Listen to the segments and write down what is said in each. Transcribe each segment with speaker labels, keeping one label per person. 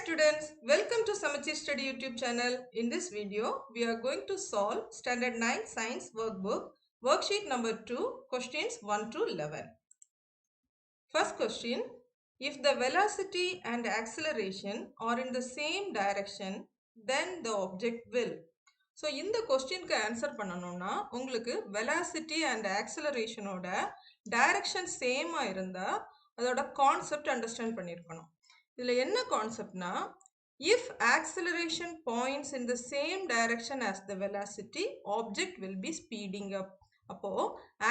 Speaker 1: students, welcome to Samachir Study YouTube channel. In this video, we are going to solve Standard 9 Science Workbook, Worksheet number 2, questions 1 to 11. First question, if the velocity and acceleration are in the same direction, then the object will. So, இந்த கொஸ்டினுக்கு answer பண்ணணும்னா உங்களுக்கு velocity and acceleration ஓட direction same இருந்தா அதோட concept understand பண்ணியிருக்கணும். இதில் என்ன கான்செப்ட்னா if acceleration points in the same direction as the velocity, object will be speeding up. அப்போ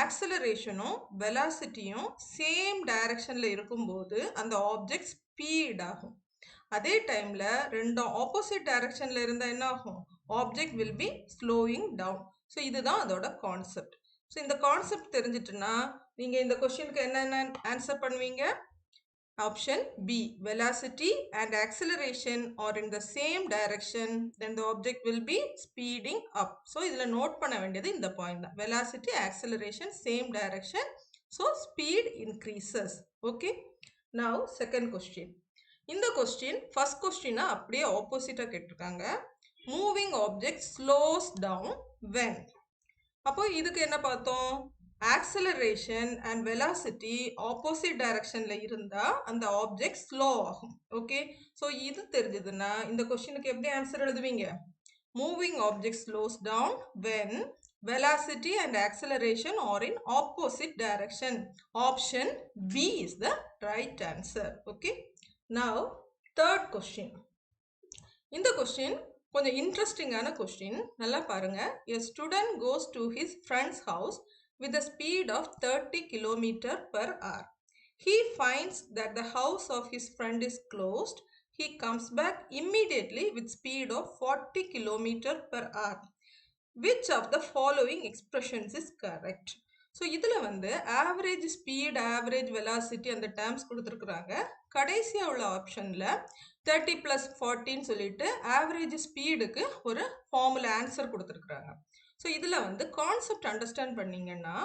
Speaker 1: ஆக்சலரேஷனும் வெலாசிட்டியும் சேம் டைரக்ஷன்ல இருக்கும்போது அந்த ஆப்ஜெக்ட் ஸ்பீட் ஆகும். அதே டைம்ல ரெண்டும் ஆப்போசிட் டைரக்ஷன்ல இருந்தா என்ன ஆகும்? Object will be slowing down. So இதுதான் அதோட கான்செப்ட். ஸோ இந்த கான்செப்ட் தெரிஞ்சிட்டுனா நீங்க இந்த கொஸ்டினுக்கு என்னென்ன ஆன்சர் பண்ணுவீங்க? Option B, velocity and acceleration are in the same direction, then the object will be speeding up. So, இதுல note பண்ண வேண்டியது இந்த point தான். Velocity, acceleration, same direction. So, speed increases. Okay. Now, second question. இந்த question, first question அப்படியே opposite கேட்டிருக்காங்க. Moving object slows down when. அப்போ இதுக்கு என்ன பார்த்தோம்? acceleration and velocity opposite directionல இருந்தா அந்த object slow ஆகும். Okay. So, இது தெரிஞ்சதுன்னா இந்த கொஸ்டினுக்கு எப்படி ஆன்சர் எழுதுவீங்க? Moving object slows down when velocity and acceleration are in opposite direction. Option B is the right answer. Okay. Now, third question. இந்த question கொஞ்சம் இன்ட்ரெஸ்டிங்கான கொஸ்டின். நல்லா பாருங்க. A student goes to his friend's house with a speed of 30 km per hour. He finds that the house of his friend is closed. He comes back immediately with speed of 40 km per hour. Which of the following expressions is correct? So, இதில் வந்து average speed, average velocity அந்த terms கொடுத்திருக்கிறாங்க. கடைசியா உள்ள ஆப்ஷன்ல 30 plus 40 சொல்லிட்டு average speedக்கு ஒரு formula answer கொடுத்திருக்கிறாங்க. ஸோ இதில் வந்து கான்செப்ட் அண்டர்ஸ்டாண்ட் பண்ணிங்கன்னா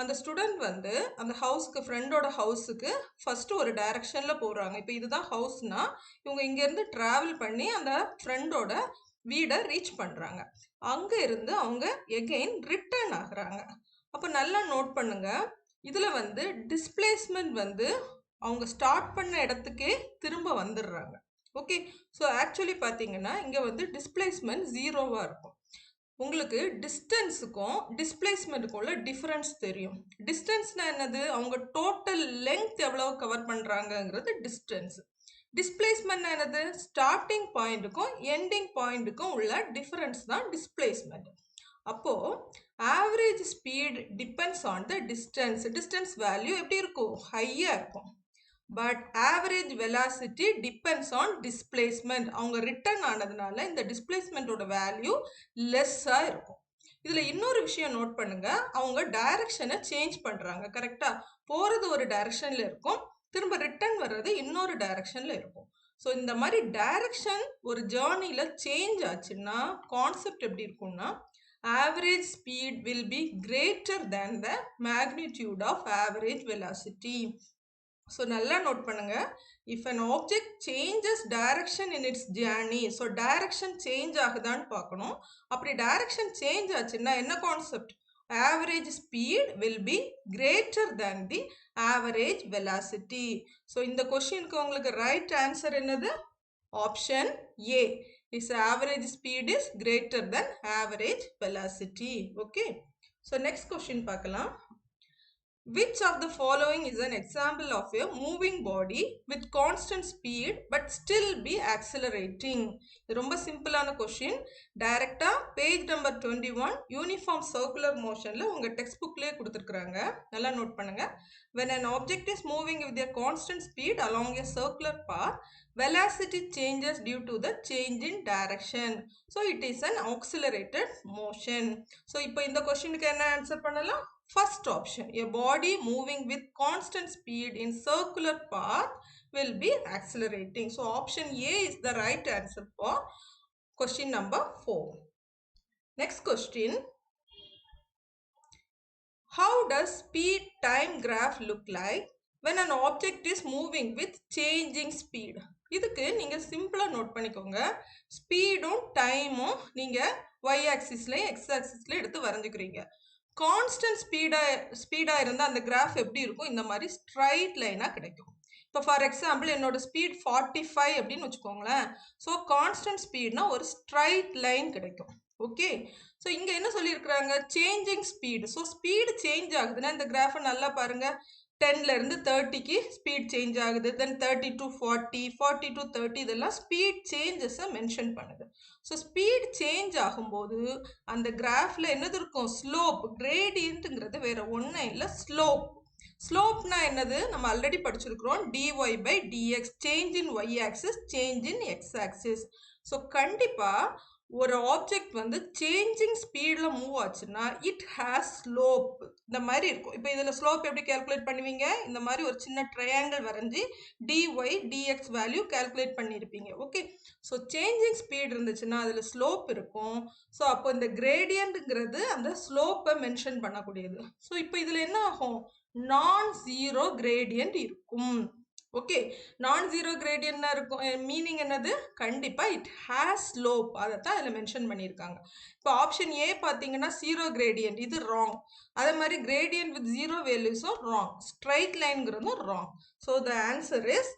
Speaker 1: அந்த ஸ்டூடெண்ட் வந்து அந்த ஹவுஸ்க்கு ஃப்ரெண்டோட ஹவுஸுக்கு ஃபஸ்ட்டு ஒரு டைரக்ஷனில் போகிறாங்க. இப்போ இதுதான் ஹவுஸ்னா இவங்க இங்கேருந்து ட்ராவல் பண்ணி அந்த ஃப்ரெண்டோட வீடை ரீச் பண்ணுறாங்க. அங்கே இருந்து அவங்க எகெயின் ரிட்டர்ன் ஆகுறாங்க. அப்போ நல்லா நோட் பண்ணுங்க. இதில் வந்து டிஸ்பிளேஸ்மெண்ட் வந்து அவங்க ஸ்டார்ட் பண்ண இடத்துக்கே திரும்ப வந்துடுறாங்க. ஓகே. ஸோ ஆக்சுவலி பார்த்தீங்கன்னா இங்கே வந்து டிஸ்பிளேஸ்மெண்ட் ஜீரோவாக இருக்கும். உங்களுக்கு டிஸ்டன்ஸுக்கும் டிஸ்பிளேஸ்மெண்ட்டுக்கும் உள்ள டிஃபரன்ஸ் தெரியும். டிஸ்டன்ஸ்னா என்னது? அவங்க டோட்டல் லெங்த் எவ்வளவு கவர் பண்ணுறாங்கங்கிறது டிஸ்டன்ஸ். டிஸ்பிளேஸ்மெண்ட் என்னது? ஸ்டார்டிங் பாயிண்ட்டுக்கும் எண்டிங் பாயிண்ட்டுக்கும் உள்ள டிஃபரன்ஸ் தான் டிஸ்பிளேஸ்மெண்ட். அப்போ average speed depends on the distance. Distance value எப்படி இருக்கும்? ஹையாக இருக்கும். But average velocity depends on displacement. அவங்க ரிட்டர்ன் ஆனதுனால இந்த டிஸ்பிளேஸ்மெண்ட்டோட வேல்யூ லெஸ்ஸாக இருக்கும். இதில் இன்னொரு விஷயம் நோட் பண்ணுங்க. அவங்க டைரக்ஷனை சேஞ்ச் பண்ணுறாங்க. கரெக்டாக போகிறது ஒரு டைரக்ஷனில் இருக்கும், திரும்ப ரிட்டர்ன் வர்றது இன்னொரு டைரக்ஷனில் இருக்கும். ஸோ இந்த மாதிரி டைரக்ஷன் ஒரு ஜேர்னியில் சேஞ்ச் ஆச்சுன்னா கான்செப்ட் எப்படி இருக்கும்னா average speed will be greater than the magnitude of average velocity. So நல்லா நோட் பண்ணுங்க. If an object changes direction in its journey, so direction change ஆகுதான்னு பார்க்கணும். அப்படி டைரக்ஷன் சேஞ்ச் ஆச்சுன்னா என்ன concept? Average speed will be greater than the average velocity. So இந்த கொஸ்டினுக்கு உங்களுக்கு ரைட் ஆன்சர் என்னது? Option A is average speed is greater than average velocity. Okay. So next question பார்க்கலாம். Which of the following is an example of a moving body with constant speed but still be accelerating? இது ரொம்ப சிம்பிளான question. டைரக்டா page number 21 uniform circular மோஷன்ல உங்க text புக்லயே கொடுத்துருக்காங்க. நல்லா note பண்ணுங்க. When an object is moving with a constant speed along a circular path, velocity changes due to the change in direction. So it is an accelerated motion. So இப்போ இந்த கொஸ்டினுக்கு என்ன answer பண்ணலாம்? First option, a body moving with constant speed in circular path will be accelerating. So option A is the right answer for question number 4. Next question. How does speed time graph look like when an object is moving with changing speed? இதுக்கு நீங்க சிம்பிளா note பண்ணிக்கோங்க. ஸ்பீடும் டைமும் நீங்க y ஆக்சிஸ்லயும் x ஆக்சிஸ்லயும் எடுத்து வரைஞ்சுக்கிறீங்க. Constant speedo இருந்தா அந்த graph எப்படி இருக்கும்? இந்த மாதிரி ஸ்ட்ரைட் லைனா கிடைக்கும். இப்போ ஃபார் எக்ஸாம்பிள் என்னோட ஸ்பீட் 45 அப்படின்னு வச்சுக்கோங்களேன். ஸோ கான்ஸ்டன்ட் ஸ்பீட்னா ஒரு ஸ்ட்ரைட் லைன் கிடைக்கும். ஓகே, ஸோ இங்கே என்ன சொல்லியிருக்கிறாங்க? Changing speed. So speed change ஆகுதுன்னா இந்த கிராஃபை நல்லா பாருங்க. 10ல இருந்து 30க்கு ஸ்பீட் சேஞ்ச் ஆகுது. தென் 30 to 40, 40 to 30 இதெல்லாம் ஸ்பீட் சேஞ்சஸை மென்ஷன் பண்ணுது. ஸோ ஸ்பீட் சேஞ்ச் ஆகும்போது அந்த கிராஃபில் என்னது இருக்கும்? ஸ்லோப். கிரேடியன்ட்டுங்கிறது வேற ஒன்றும் இல்லை, ஸ்லோப். ஸ்லோப்னா என்னது? நம்ம ஆல்ரெடி படிச்சிருக்கிறோம். dy by dx, change in y axis, change in x axis. So கண்டிப்பாக ஒரு ஆப்ஜெக்ட் வந்து சேஞ்சிங் ஸ்பீடில் மூவ் ஆச்சுன்னா இட் ஹேஸ் ஸ்லோப். இந்த மாதிரி இருக்கும். இப்போ இதில் ஸ்லோப் எப்படி கேல்குலேட் பண்ணுவீங்க? இந்த மாதிரி ஒரு சின்ன ட்ரையாங்கிள் வரைஞ்சி dy dx வேல்யூ கேல்குலேட் பண்ணியிருப்பீங்க. ஓகே, ஸோ சேஞ்சிங் ஸ்பீட் இருந்துச்சுன்னா அதில் ஸ்லோப் இருக்கும். ஸோ அப்போ இந்த கிரேடியன்ட்ங்கிறது அந்த ஸ்லோப்பை மென்ஷன் பண்ணக்கூடியது. ஸோ இப்போ இதில் என்ன ஆகும்? நான் ஜீரோ கிரேடியன்ட் இருக்கும். ஓகே, நான் ஜீரோ கிரேடியன்ட்னா இருக்கும் மீனிங் என்னது? கண்டிப்பா இட் ஹேஸ் ஸ்லோப். அதை தான் இதில் மென்ஷன் பண்ணியிருக்காங்க. இப்போ ஆப்ஷன் ஏ பார்த்தீங்கன்னா ஜீரோ கிரேடியன்ட், இது ராங். அதே மாதிரி கிரேடியன்ட் வித் ஜீரோ வேல்யூஸும் ராங். ஸ்ட்ரைட் லைன்ங்கிறதும் wrong. So the answer is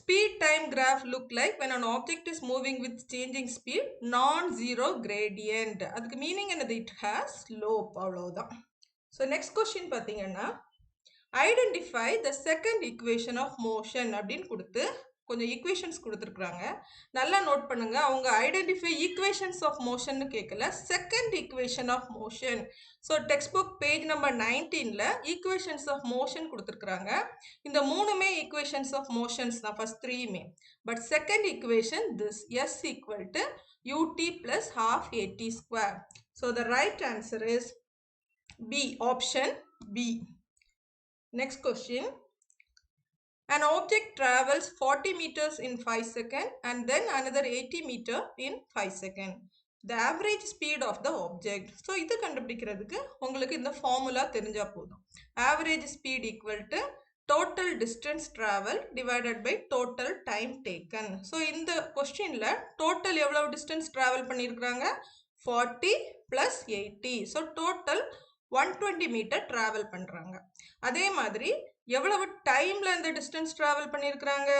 Speaker 1: speed time graph look like when an object is moving with changing speed, non-zero gradient. அதுக்கு meaning என்னது? it has slope. அவ்வளவுதான். So next question பார்த்தீங்கன்னா identify the second equation of motion அப்படின்னு கொடுத்து கொஞ்சம் equations கொடுத்துருக்குறாங்க. நல்லா note பண்ணுங்க. அவங்க ஐடென்டிஃபை ஈக்குவேஷன்ஸ் ஆஃப் மோஷன் கேட்கல, second equation of motion. So text book page number 19ல ஈக்குவேஷன்ஸ் ஆஃப் மோஷன் கொடுத்துருக்குறாங்க. இந்த மூணுமே ஈக்குவேஷன்ஸ் ஆஃப் மோஷன்ஸ் தான், ஃபர்ஸ்ட் த்ரீயுமே. But second equation this s equal to ut plus half at square. So the right answer is B, option B. Next question. An object travels 40 meters in 5 seconds and then another 80 meter in 5 seconds. The average speed of the object. So, இது கண்டுபிடிக்கிறதுக்கு உங்களுக்கு இந்த formula தெரிஞ்சா போதும். Average speed equal to total distance travel divided by total time taken. So, இந்த கொஸ்டின்ல total எவ்வளவு distance travel பண்ணியிருக்கிறாங்க? 40 plus 80. So, total 120 metre travel பண்றாங்க. அதே மாதிரி எவ்வளவு டைம்ல இந்த டிஸ்டன்ஸ் டிராவல் பண்ணியிருக்கிறாங்க?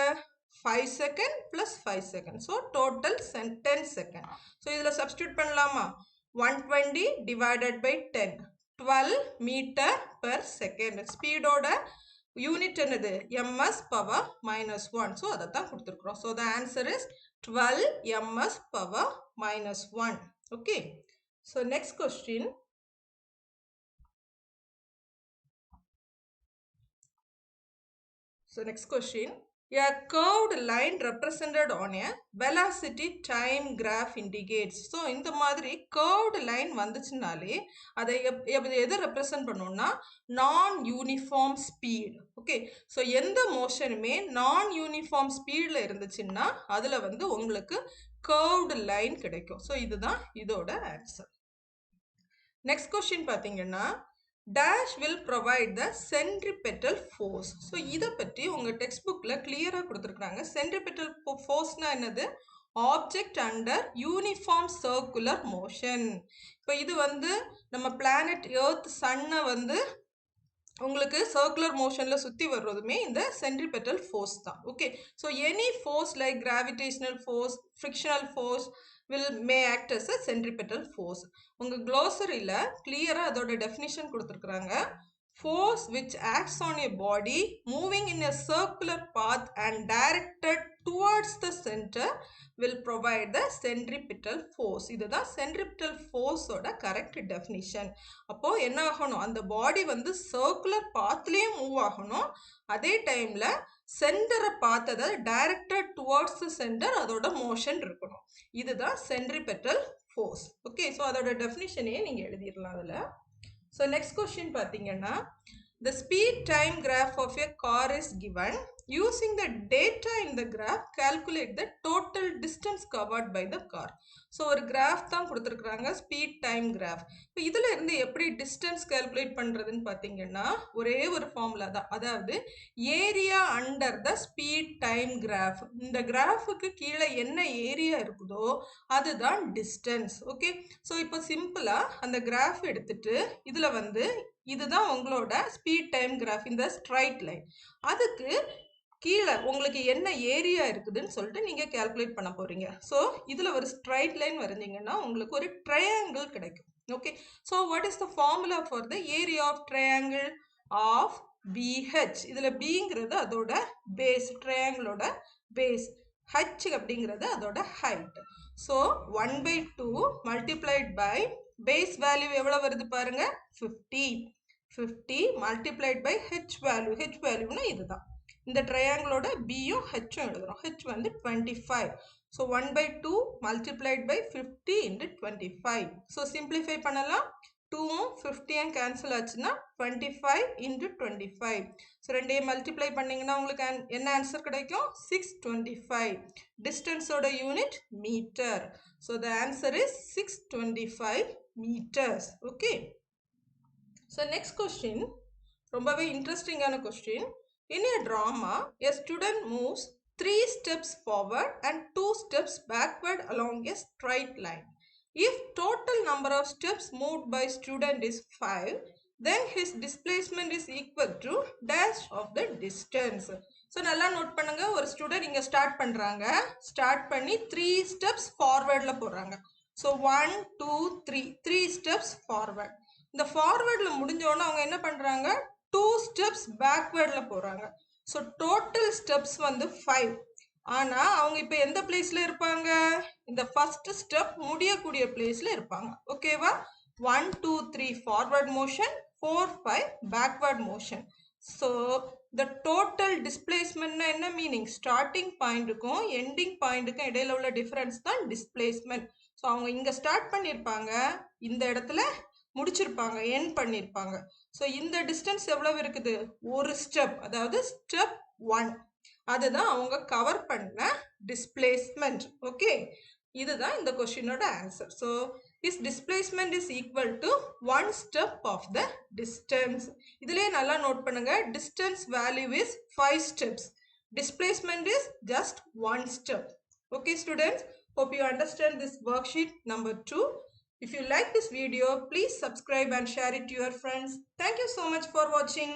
Speaker 1: 5 second plus 5 second. So total 10 second. So இதில் சப்ஸ்டியூட் பண்ணலாமா? 120 divided by 10, 12 metre per second. ஸ்பீடோட யூனிட் என்னது? ms power -1. ஸோ அதை தான் கொடுத்துருக்குறோம். So the answer is 12 ms power -1. Okay, so next question. So next question, a curved line represented on a velocity time graph indicates. So இந்த மாதிரி curved line வந்துச்சுனாலே அதை எதை represent பண்ணோம்னா நான் யூனிஃபார்ம் ஸ்பீட். ஓகே, ஸோ எந்த மோஷனுமே நான் uniform ஸ்பீடில் இருந்துச்சுன்னா அதில் வந்து உங்களுக்கு curved லைன் கிடைக்கும். ஸோ இதுதான் இதோட ஆன்சர். நெக்ஸ்ட் கொஸ்டின் பார்த்தீங்கன்னா dash will provide the centripetal force. So இதை பற்றி உங்கள் டெக்ஸ்ட் புக்கில் கிளியராக கொடுத்துருக்குறாங்க. centripetal forceனா என்னது? Object under uniform circular motion. இப்போ இது வந்து நம்ம பிளானட் எர்த் சன்னை வந்து உங்களுக்கு சர்க்குலர் மோஷனில் சுற்றி வர்றதுமே இந்த சென்ட்ரிபெட்டல் ஃபோர்ஸ் தான். Okay, so any force like gravitational force, frictional force may act as a centripetal force. உங்கள் க்ளோசரியில் கிளியராக அதோட டெஃபினிஷன் கொடுத்துருக்குறாங்க. Force which acts on a body moving in a circular path and directed towards the center will provide the centripetal force. இதுதான் centripetal force ஓட correct definition. அப்போ என்ன ஆகணும்? அந்த பாடி வந்து சர்க்குலர் பாத்லேயே மூவ் ஆகணும். அதே டைமில் சென்டரை பார்த்ததை டைரக்டட் டுவர்ட்ஸ் த சென்டர் அதோட மோஷன் இருக்கணும். இதுதான் சென்ட்ரிபெட்டல் ஃபோர்ஸ். ஓகே, ஸோ அதோட டெஃபினிஷனையே நீங்கள் எழுதிடலாம் அதில். ஸோ நெக்ஸ்ட் கொஸ்டின் பார்த்தீங்கன்னா the speed time graph of a car is given. Using the data in the graph, calculate the total total distance covered by the car. So ஒரு graph தான் கொடுத்துருக்குறாங்க, speed time graph. இப்போ இதில் இருந்து எப்படி distance calculate பண்ணுறதுன்னு பார்த்தீங்கன்னா ஒரே ஒரு ஃபார்முலா தான், அதாவது area under the speed time graph. இந்த கிராஃபுக்கு கீழே என்ன ஏரியா இருக்குதோ அதுதான் டிஸ்டன்ஸ். ஓகே, ஸோ இப்போ சிம்பிளாக அந்த கிராஃப் எடுத்துட்டு இதில் வந்து இதுதான் உங்களோட ஸ்பீட் டைம் கிராஃப், இந்த ஸ்ட்ரைட் லைன். அதுக்கு கீழே உங்களுக்கு என்ன ஏரியா இருக்குதுன்னு சொல்லிட்டு நீங்கள் கால்குலேட் பண்ண போகிறீங்க. ஸோ இதில் ஒரு ஸ்ட்ரைட் லைன் வரைஞ்சிங்கன்னா உங்களுக்கு ஒரு ட்ரையாங்கிள் கிடைக்கும். Okay, so what is the formula for the area of triangle? Half BH. இதில் பிங்கிறது அதோட பேஸ், ட்ரையாங்கிளோட பேஸ், ஹச் அப்படிங்கிறது அதோட height. So 1/2 multiplied by base value எவ்வளோ வருது பாருங்க, 50. 50 multiplied by H value, H வேல்யூனா இதுதான். இந்த ட்ரையாங்கிளோட பியும் ஹெச்சும் எழுதுறோம். ஹெச் வந்து 25. So 1/2 multiplied by 50 into 25. So simplify பண்ணலாம். 2ம் 50யும் கேன்சல் ஆச்சுன்னா 25 இன்ட்டு 25. ஸோ ரெண்டையும் மல்டிப்ளை பண்ணிங்கன்னா உங்களுக்கு என்ன ஆன்சர் கிடைக்கும்? 625. டிஸ்டன்ஸோட unit metre. So the answer is 625 meters. Okay, so next question ரொம்பவே இன்ட்ரெஸ்டிங்கான question. In a drama, a student moves 3 steps forward and 2 steps backward along a straight line. If total number of steps moved by student is 5, then his displacement is equal to dash of the distance. So நல்லா note பண்ணுங்க, ஒரு student இங்க start பண்றாங்க, start பண்ணி 3 steps ஃபார்வர்ட்ல போறாங்க. So 1 2 3 steps forward. இந்த ஃபார்வர்ட்ல முடிஞ்சோன்னா அவங்க என்ன பண்றாங்க, 2 ஸ்டெப்ஸ் பேக்வேர்ட்ல போறாங்க. ஸோ டோட்டல் ஸ்டெப்ஸ் வந்து 5. ஆனா அவங்க இப்போ எந்த பிளேஸ்ல இருப்பாங்க, இந்த ஃபர்ஸ்ட் ஸ்டெப் முடியக்கூடிய பிளேஸ்ல இருப்பாங்க. ஓகேவா? 1 2 3 forward motion, 4 5 backward motion. So the total டிஸ்பிளேஸ்மெண்ட்னா என்ன மீனிங்? ஸ்டார்டிங் பாயிண்ட்டுக்கும் எண்டிங் பாயிண்ட்டுக்கும் இடையில உள்ள டிஃபரன்ஸ் தான் டிஸ்பிளேஸ்மெண்ட். ஸோ அவங்க இங்க ஸ்டார்ட் பண்ணியிருப்பாங்க, இந்த இடத்துல முடிச்சிருப்பாங்க, என் பண்ணியிருப்பாங்க. ஸோ இந்த டிஸ்டன்ஸ் எவ்வளவு இருக்குது? ஒரு ஸ்டெப், அதாவது ஸ்டெப் 1. அதுதான் அவங்க கவர் பண்ண டிஸ்பிளேஸ்மெண்ட். ஓகே, இதுதான் இந்த கொஸ்டினோட answer. So is displacement is equal to 1 step of the distance. இதுலேயே நல்லா நோட் பண்ணுங்க, distance value is 5 steps, displacement is just 1 step. Okay students, hope you understand this worksheet number 2. If you like this video, please subscribe and share it to your friends. Thank you so much for watching.